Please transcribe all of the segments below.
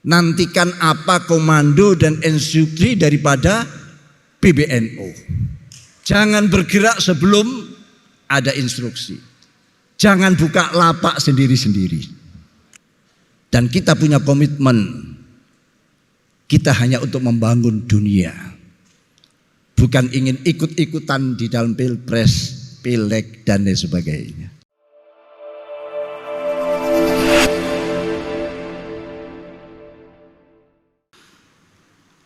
Nantikan apa komando dan instruksi daripada PBNU. Jangan bergerak sebelum ada instruksi. Jangan buka lapak sendiri-sendiri. Dan kita punya komitmen. Kita hanya untuk membangun dunia. Bukan ingin ikut-ikutan di dalam pilpres, pileg dan lain sebagainya.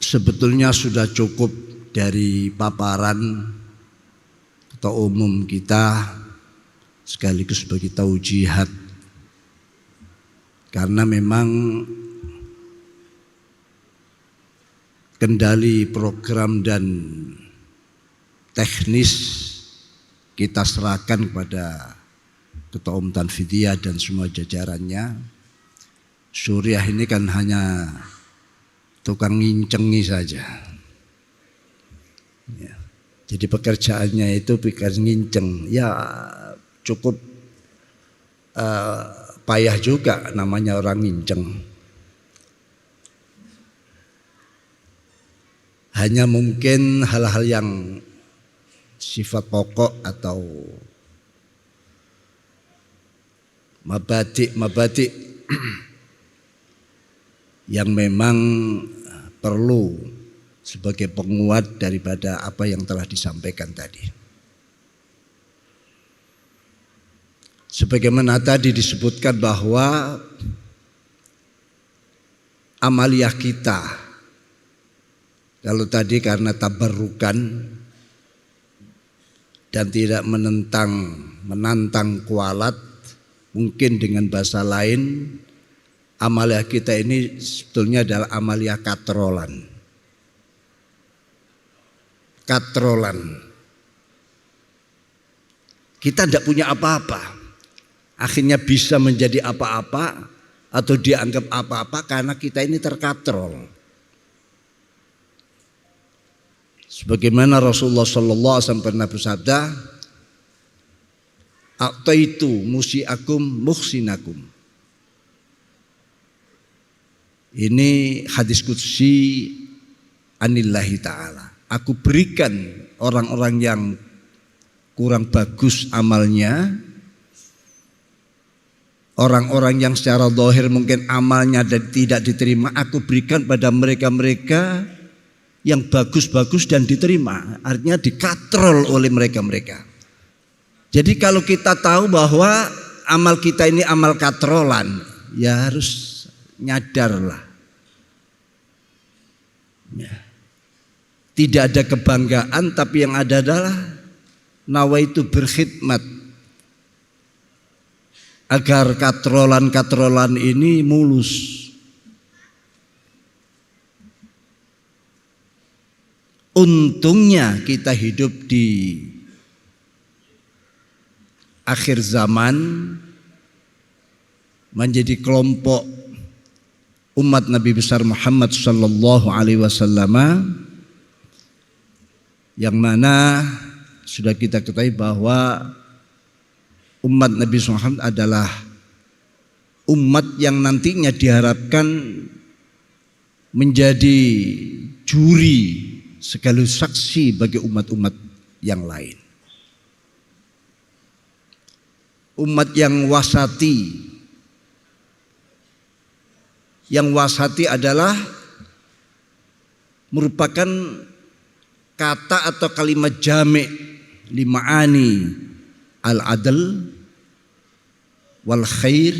Sebetulnya sudah cukup dari paparan ketua umum kita sekaligus bagi taujihat, karena memang kendali program dan teknis kita serahkan kepada ketua umum Tanfidiyah dan semua jajarannya. Suriah ini kan hanya tukang ngincengi saja. Ya. Jadi pekerjaannya itu pikir nginceng. Ya cukup payah juga namanya orang nginceng. Hanya mungkin hal-hal yang sifat pokok atau mabadi' yang memang perlu sebagai penguat daripada apa yang telah disampaikan tadi. Sebagaimana tadi disebutkan bahwa amaliyah kita, kalau tadi karena tabarrukan dan tidak menantang kualat, mungkin dengan bahasa lain, amaliyah kita ini sebetulnya adalah amaliyah katrolan. Katrolan. Kita tidak punya apa-apa. Akhirnya bisa menjadi apa-apa atau dianggap apa-apa karena kita ini terkatrol. Sebagaimana Rasulullah sallallahu alaihi wasallam pernah bersabda, "A'taitu musiakum muhsinakum." Ini hadis qudsi anillahi ta'ala. Aku berikan orang-orang yang kurang bagus amalnya, orang-orang yang secara zahir mungkin amalnya tidak diterima, aku berikan pada mereka-mereka yang bagus-bagus dan diterima. Artinya dikatrol oleh mereka-mereka. Jadi kalau kita tahu bahwa amal kita ini amal katrolan, ya harus nyadarlah. Ya. Tidak ada kebanggaan, tapi yang ada adalah nawaitu berkhidmat agar katrolan-katrolan ini mulus. Untungnya kita hidup di akhir zaman menjadi kelompok umat Nabi besar Muhammad sallallahu alaihi wasallam, yang mana sudah kita ketahui bahwa umat Nabi SAW adalah umat yang nantinya diharapkan menjadi juri sekaligus saksi bagi umat-umat yang lain. Umat yang wasati. Yang wasati adalah merupakan kata atau kalimat jami' lima'ani al-adl wal khair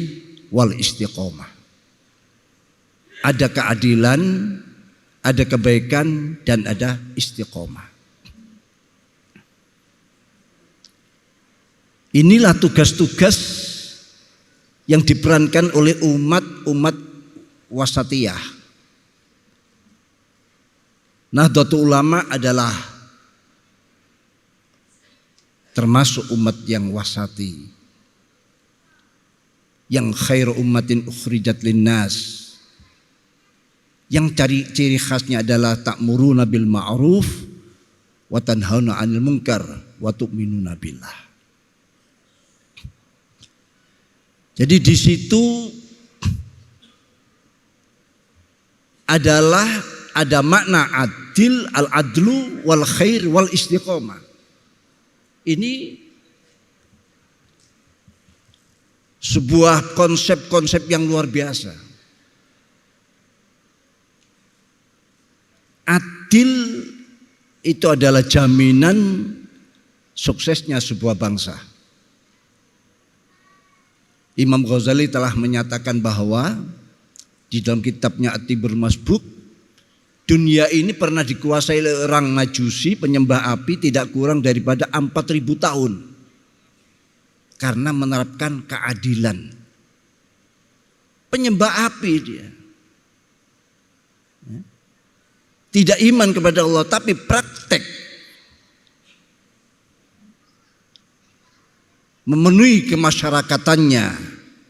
wal istiqomah. Ada keadilan, ada kebaikan, dan ada istiqomah. Inilah tugas-tugas yang diperankan oleh umat wasatiyah. Nahdlatul Ulama adalah termasuk umat yang wasati, yang khairu ummatin ukhrijat linnas, yang ciri khasnya adalah ta'muruna bil ma'ruf wa tanhauna 'anil munkar wa tu'minuna billah. Jadi di situ adalah ada makna adil, al-adlu wal khair wal istiqomah. Ini sebuah konsep-konsep yang luar biasa. Adil itu adalah jaminan suksesnya sebuah bangsa. Imam Ghazali telah menyatakan bahwa di dalam kitabnya At-Tibur Masbuk, dunia ini pernah dikuasai oleh orang Majusi, penyembah api, tidak kurang daripada 4.000 tahun. Karena menerapkan keadilan. Penyembah api dia. Tidak iman kepada Allah, tapi praktek memenuhi kemasyarakatannya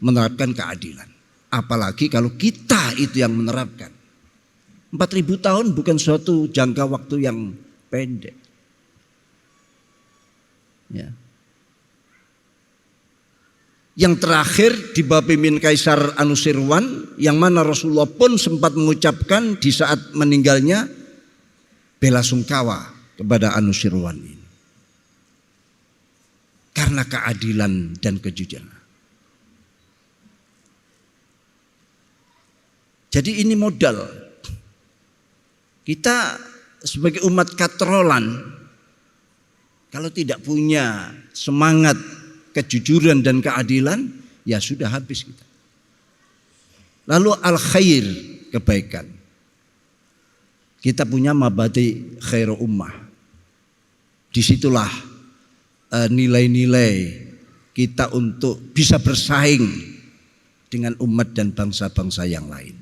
menerapkan keadilan. Apalagi kalau kita itu yang menerapkan. 4.000 tahun bukan suatu jangka waktu yang pendek. Ya. Yang terakhir di bab Pimpin Kaisar Anusirwan, yang mana Rasulullah pun sempat mengucapkan di saat meninggalnya bela sungkawa kepada Anusirwan ini. Karena keadilan dan kejujuran. Jadi ini modal. Kita sebagai umat katrolan, kalau tidak punya semangat kejujuran dan keadilan, ya sudah habis kita. Lalu al-khair, kebaikan. Kita punya mabadi khairu ummah. Disitulah nilai-nilai kita untuk bisa bersaing dengan umat dan bangsa-bangsa yang lain.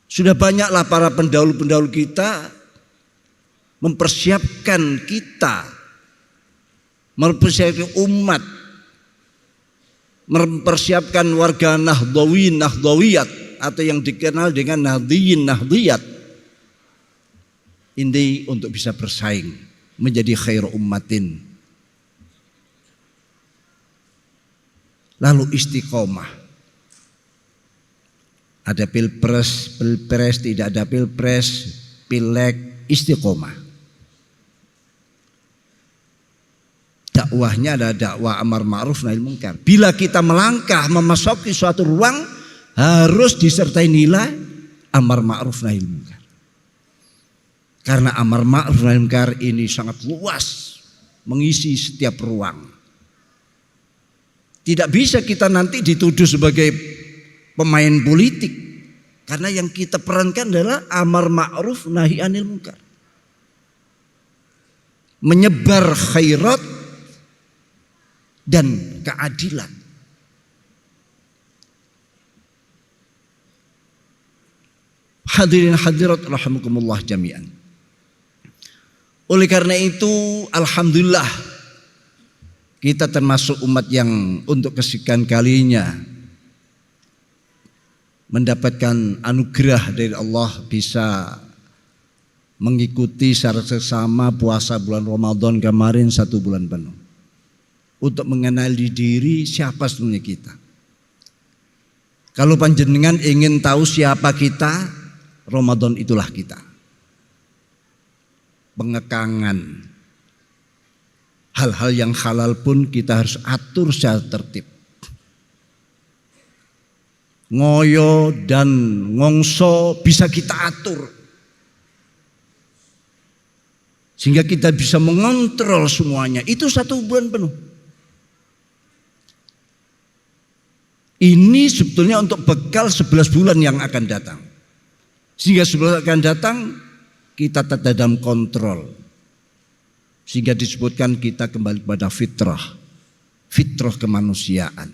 Sudah banyaklah para pendahulu-pendahulu kita mempersiapkan kita, mempersiapkan umat, mempersiapkan warga Nahdawin, Nahdawiyat atau yang dikenal dengan Nahdiyin, Nahdiyat. Ini untuk bisa bersaing menjadi khairu ummatin. Lalu istiqomah. Ada pilpres, tidak ada pilpres, pileg, istiqomah. Dakwahnya ada dakwah amar ma'ruf nahi munkar. Bila kita melangkah memasuki suatu ruang, harus disertai nilai amar ma'ruf nahi munkar. Karena amar ma'ruf nahi munkar ini sangat luas, mengisi setiap ruang. Tidak bisa kita nanti dituduh sebagai pemain politik, karena yang kita perankan adalah amar ma'ruf nahi anil munkar, menyebar khairat dan keadilan. Hadirin hadirat rahimakumullah jami'an. Oleh karena itu, alhamdulillah kita termasuk umat yang untuk kesekian kalinya mendapatkan anugerah dari Allah bisa mengikuti secara sesama puasa bulan Ramadan kemarin 1 bulan penuh. Untuk mengenali diri siapa sebenarnya kita. Kalau panjenengan ingin tahu siapa kita, Ramadan itulah kita. Pengekangan. Hal-hal yang halal pun kita harus atur secara tertib. Ngoyo dan ngongso bisa kita atur sehingga kita bisa mengontrol semuanya. Itu 1 bulan penuh. Ini sebetulnya untuk bekal 11 bulan yang akan datang, sehingga 11 akan datang kita tetap dalam kontrol, sehingga disebutkan kita kembali kepada fitrah kemanusiaan.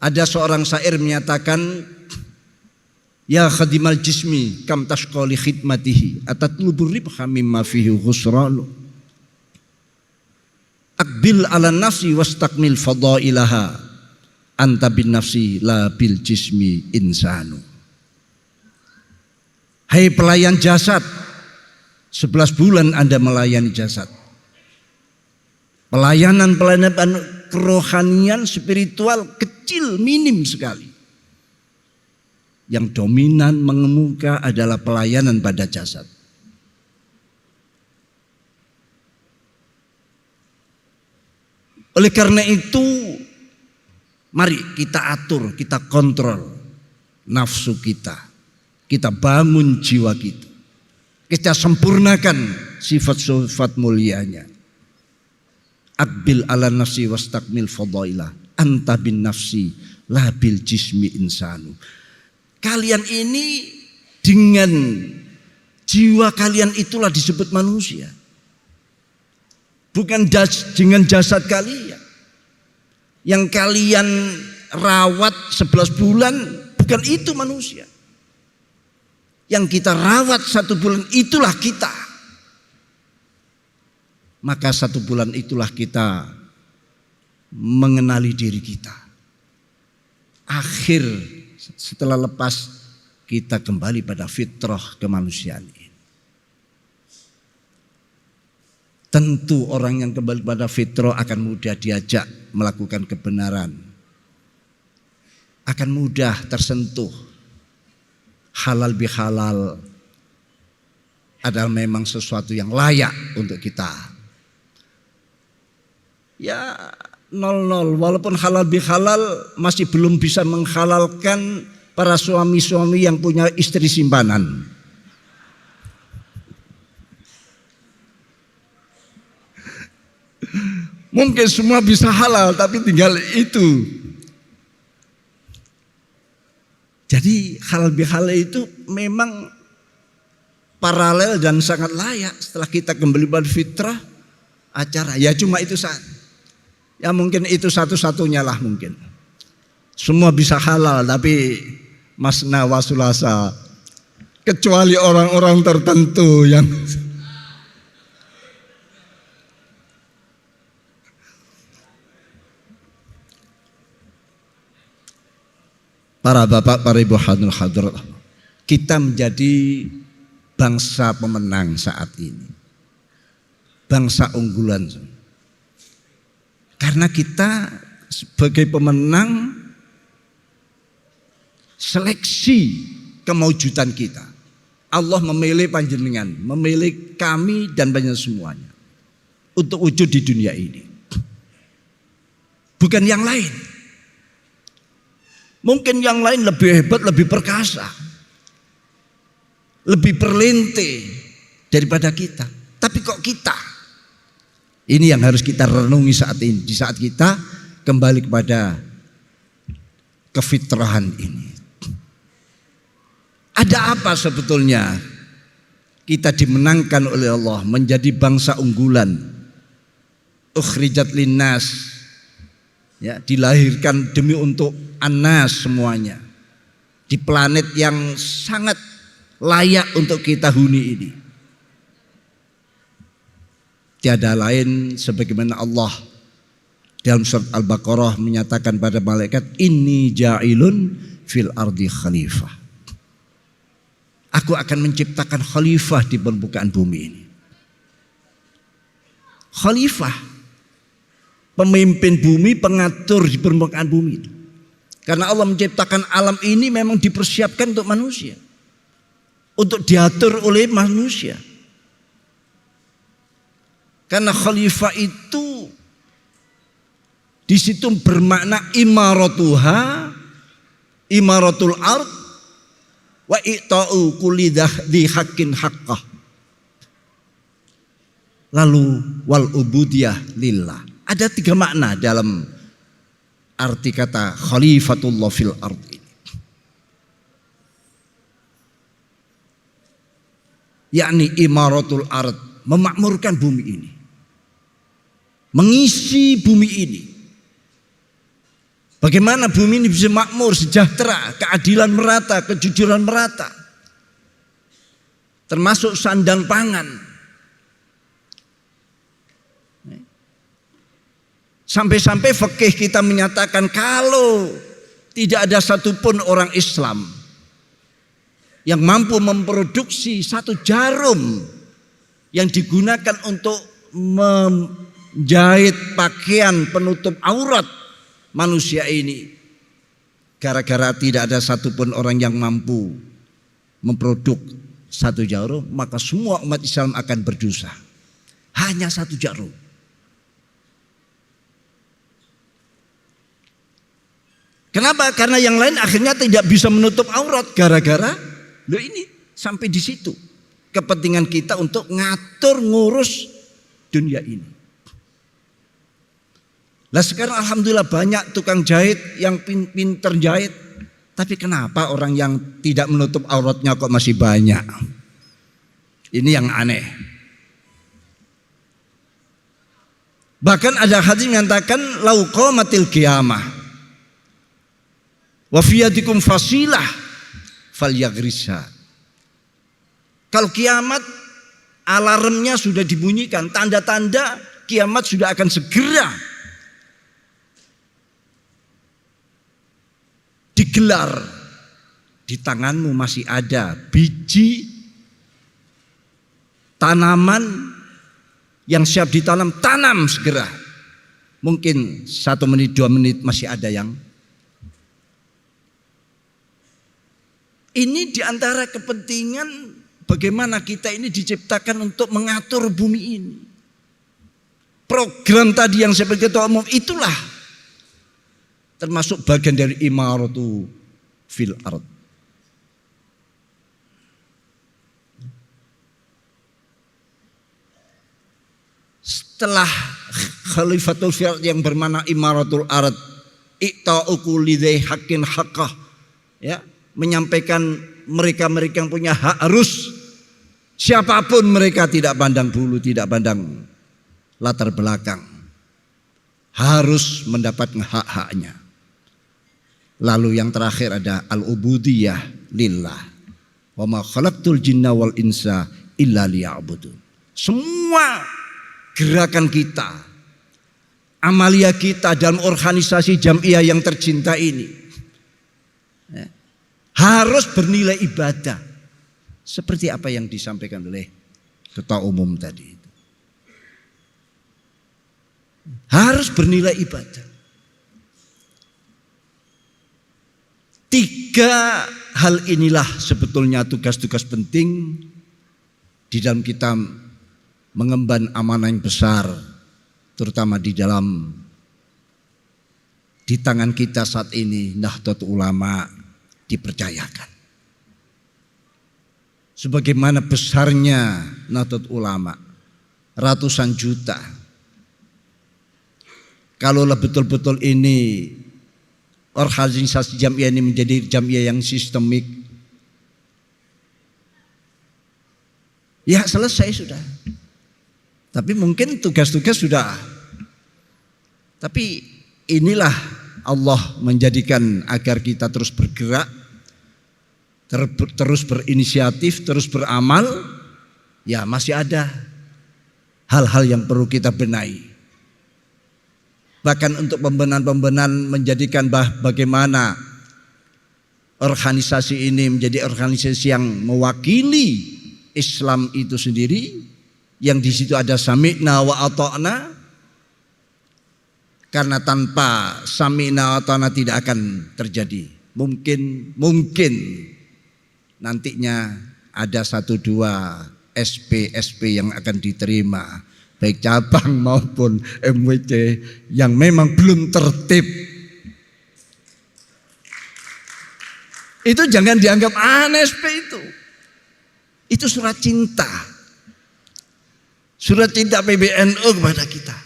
Ada seorang syair menyatakan, ya khadimal jismi kam tashqa li khidmatihi atatlubur ribha mimma fihi khusranu. Aqbil ala nafsi wastakmil fadailaha anta bin nafsi la bil jismi insanu. Hai pelayan jasad, 11 bulan Anda melayani jasad. Pelayanan kerohanian spiritual kecil, minim sekali. Yang dominan mengemuka adalah pelayanan pada jasad. Oleh karena itu, mari kita atur, kita kontrol nafsu kita. Kita bangun jiwa kita. Kita sempurnakan sifat-sifat mulianya. Akbil ala nafsi wastakmil fadailah. Anta bin nafsi la bil jismi insanu. Kalian ini dengan jiwa kalian itulah disebut manusia. Bukan dengan jasad kalian. Yang kalian rawat 11 bulan, bukan itu manusia. Yang kita rawat 1 bulan, itulah kita. Maka 1 bulan itulah kita mengenali diri kita. Akhir setelah lepas, kita kembali pada fitrah kemanusiaan ini. Tentu orang yang kembali pada fitrah akan mudah diajak melakukan kebenaran. Akan mudah tersentuh. Halal bihalal adalah memang sesuatu yang layak untuk kita. Ya 0-0, walaupun halal bihalal masih belum bisa menghalalkan para suami-suami yang punya istri simpanan. Mungkin semua bisa halal, tapi tinggal itu. Jadi halal bihalal itu memang paralel dan sangat layak setelah kita kembali pada fitrah acara. Ya cuma itu saat. Ya mungkin itu satu-satunya lah mungkin. Semua bisa halal, tapi masna wasulasa. Kecuali orang-orang tertentu yang para bapak, para ibu hadirat, kita menjadi bangsa pemenang saat ini. Bangsa unggulan. Karena kita sebagai pemenang seleksi kemaujudan kita. Allah memilih panjenengan, memilih kami dan banyak semuanya untuk wujud di dunia ini. Bukan yang lain. Mungkin yang lain lebih hebat, lebih perkasa, lebih perlente daripada kita. Tapi kok kita? Ini yang harus kita renungi saat ini. Di saat kita kembali kepada kefitrahan ini. Ada apa sebetulnya kita dimenangkan oleh Allah menjadi bangsa unggulan? Ukhrijat linnas. Ya, dilahirkan demi untuk anas semuanya di planet yang sangat layak untuk kita huni ini. Tiada lain sebagaimana Allah dalam surat Al-Baqarah menyatakan pada malaikat, inni ja'ilun fil ardi khalifah. Aku akan menciptakan khalifah di permukaan bumi ini. Khalifah, pemimpin bumi, pengatur di permukaan bumi. Karena Allah menciptakan alam ini memang dipersiapkan untuk manusia, untuk diatur oleh manusia. Karena khalifah itu di situ bermakna imaratuha, imaratul ard, wa i'ta'u kulli dhi haqqin haqqah. Lalu wal ubudiyah lillah. Ada 3 makna dalam arti kata khalifatullah fil ardi. Yakni imaratul ard, memakmurkan bumi ini. Mengisi bumi ini. Bagaimana bumi ini bisa makmur, sejahtera, keadilan merata, kejujuran merata. Termasuk sandang pangan. Sampai-sampai fikih kita menyatakan kalau tidak ada satupun orang Islam yang mampu memproduksi 1 jarum yang digunakan untuk jahit pakaian penutup aurat manusia ini, gara-gara tidak ada satupun orang yang mampu memproduk 1 jarum, maka semua umat Islam akan berdosa. Hanya 1 jarum. Kenapa? Karena yang lain akhirnya tidak bisa menutup aurat gara-gara ini sampai di situ kepentingan kita untuk ngatur ngurus dunia ini. Lah sekarang alhamdulillah banyak tukang jahit yang pinter jahit, tapi kenapa orang yang tidak menutup auratnya kok masih banyak? Ini yang aneh. Bahkan ada hadis mengatakan lau qamatil qiyamah wa fiyadikum fasilah falyagrisha. Kalau kiamat alarmnya sudah dibunyikan, tanda-tanda kiamat sudah akan segera digelar. Di tanganmu masih ada biji tanaman yang siap ditanam, tanam segera. Mungkin 1 menit 2 menit masih ada yang. Ini diantara kepentingan bagaimana kita ini diciptakan untuk mengatur bumi ini. Program tadi yang seperti ketua umum itulah termasuk bagian dari imaratu fil ard. Setelah khalifatul fil ard yang bermakna imaratul ard, i'ta'uku lidai haqqin haqqah, ya, menyampaikan mereka-mereka yang punya hak harus, siapapun mereka, tidak pandang bulu, tidak pandang latar belakang, harus mendapatkan hak-haknya. Lalu yang terakhir ada al-ubudiyah lillah. Wa ma khalaqtul jinna wal insa illa liya'budun. Semua gerakan kita, amalia kita dalam organisasi jamiah yang tercinta ini harus bernilai ibadah. Seperti apa yang disampaikan oleh ketua umum tadi. Harus bernilai ibadah. 3 hal inilah sebetulnya tugas-tugas penting di dalam kita mengemban amanah yang besar, terutama di tangan kita saat ini, Nahdlatul Ulama dipercayakan. Sebagaimana besarnya Nahdlatul Ulama, ratusan juta. Kalaulah betul-betul ini organisasi jamiah ini menjadi jamiah yang sistemik, ya selesai sudah. Tapi mungkin tugas-tugas sudah. Tapi inilah Allah menjadikan agar kita terus bergerak, terus berinisiatif, terus beramal. Ya masih ada hal-hal yang perlu kita benahi. Bahkan untuk pembenahan-pembenahan menjadikan bagaimana organisasi ini menjadi organisasi yang mewakili Islam itu sendiri, yang di situ ada sami'na wa ata'na. Karena tanpa sami'na wa ata'na tidak akan terjadi. Mungkin nantinya ada 1-2 SP yang akan diterima, baik cabang maupun MWC yang memang belum tertib. Itu jangan dianggap aneh SP itu. Itu surat cinta. Surat cinta PBNU kepada kita.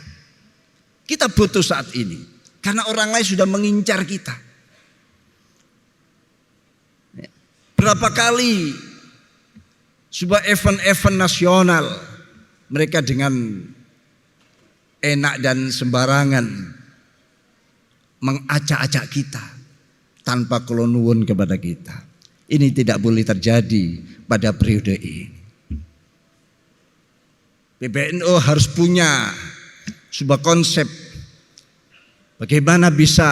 Kita butuh saat ini. Karena orang lain sudah mengincar kita. Berapa kali sebuah event-event nasional mereka dengan enak dan sembarangan mengacak-acak kita tanpa nuwun kepada kita. Ini tidak boleh terjadi pada periode ini. PBNU harus punya sebuah konsep bagaimana bisa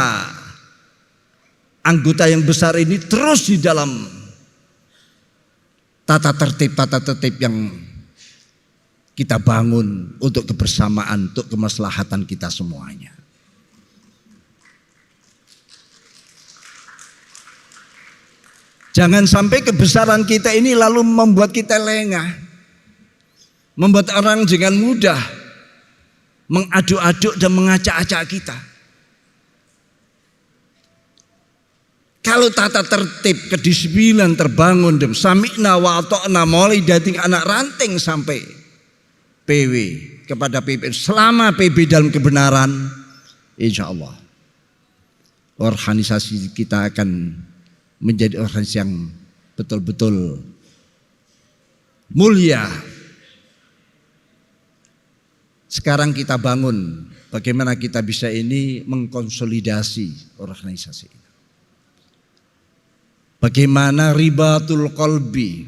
anggota yang besar ini terus di dalam tata tertib yang kita bangun untuk kebersamaan, untuk kemaslahatan kita semuanya. Jangan sampai kebesaran kita ini lalu membuat kita lengah, membuat orang dengan mudah mengaduk-aduk dan mengacak-acak kita. Kalau tata tertib, kedisiplinan terbangun, sami'na wa ata'na, mulai dari anak ranting sampai PW kepada PP, selama PB dalam kebenaran, insya Allah organisasi kita akan menjadi organisasi yang betul-betul mulia. Sekarang kita bangun bagaimana kita bisa ini mengkonsolidasi organisasi ini. Bagaimana ribatul qalbi.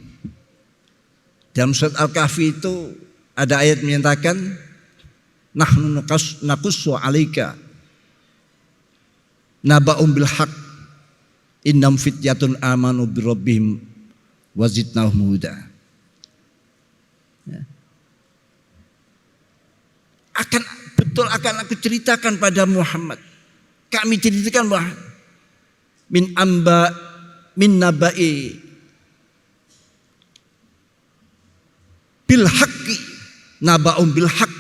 Dalam surat Al-Kahfi itu ada ayat menyatakan nahnu naqussu 'alaika naba'um bil haqq innam fityatun amanu bi rabbihim wa zidnahum huda. Akan aku ceritakan pada Muhammad. Kami ceritakan bahwa min naba'i bil haqqi naba'um bil haqq,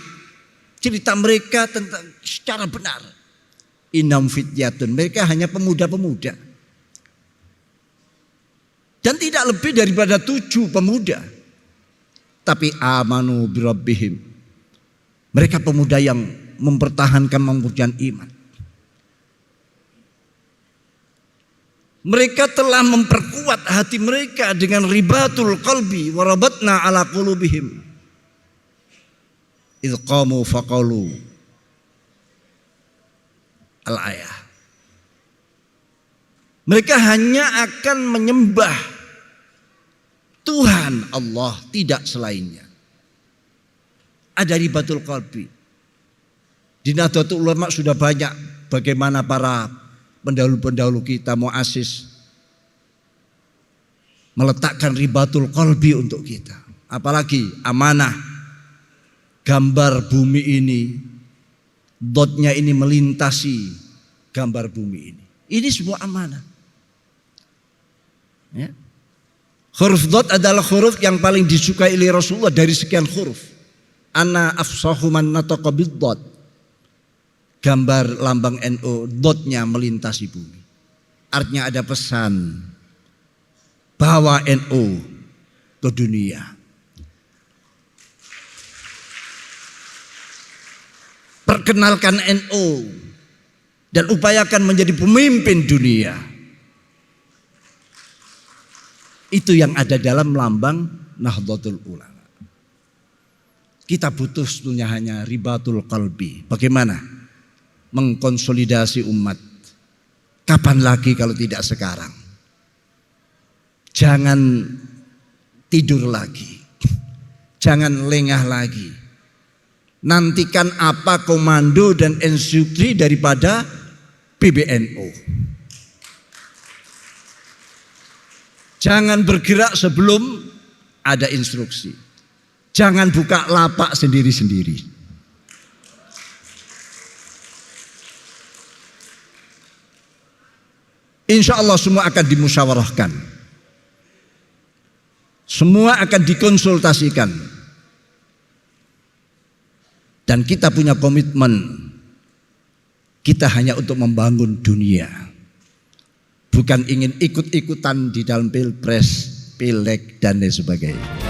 cerita mereka tentang secara benar. Innam fityatun, mereka hanya pemuda-pemuda dan tidak lebih daripada 7 pemuda, tapi amanu bi rabbihim, mereka pemuda yang mempertahankan memperjuangkan iman. Mereka telah memperkuat hati mereka dengan ribatul qalbi wa rabatna ala qulubihim idh qamu faqalu al-ayah. Mereka hanya akan menyembah Tuhan Allah, tidak selainnya. Ada ribatul qalbi. Di Nahdlatul Ulama sudah banyak bagaimana para pendahulu-pendahulu kita, muassis, meletakkan ribatul qalbi untuk kita. Apalagi amanah, gambar bumi ini, dotnya ini melintasi gambar bumi ini. Ini sebuah amanah. Ya. Huruf dot adalah huruf yang paling disukai oleh Rasulullah dari sekian huruf. Ana afsahu man nataqa bid dot. Gambar lambang NU, dotnya melintasi bumi. Artinya ada pesan bahwa NU ke dunia. Perkenalkan NU dan upayakan menjadi pemimpin dunia. Itu yang ada dalam lambang Nahdlatul Ulama. Kita butuh sebetulnya hanya ribatul qalbi. Bagaimana mengkonsolidasi umat? Kapan lagi kalau tidak sekarang? Jangan tidur lagi, jangan lengah lagi. Nantikan apa komando dan instruksi daripada PBNU. Jangan bergerak sebelum ada instruksi. Jangan buka lapak sendiri-sendiri. Insya Allah semua akan dimusyawarahkan. Semua akan dikonsultasikan. Dan kita punya komitmen. Kita hanya untuk membangun dunia. Bukan ingin ikut-ikutan di dalam pilpres, pileg dan lain sebagainya.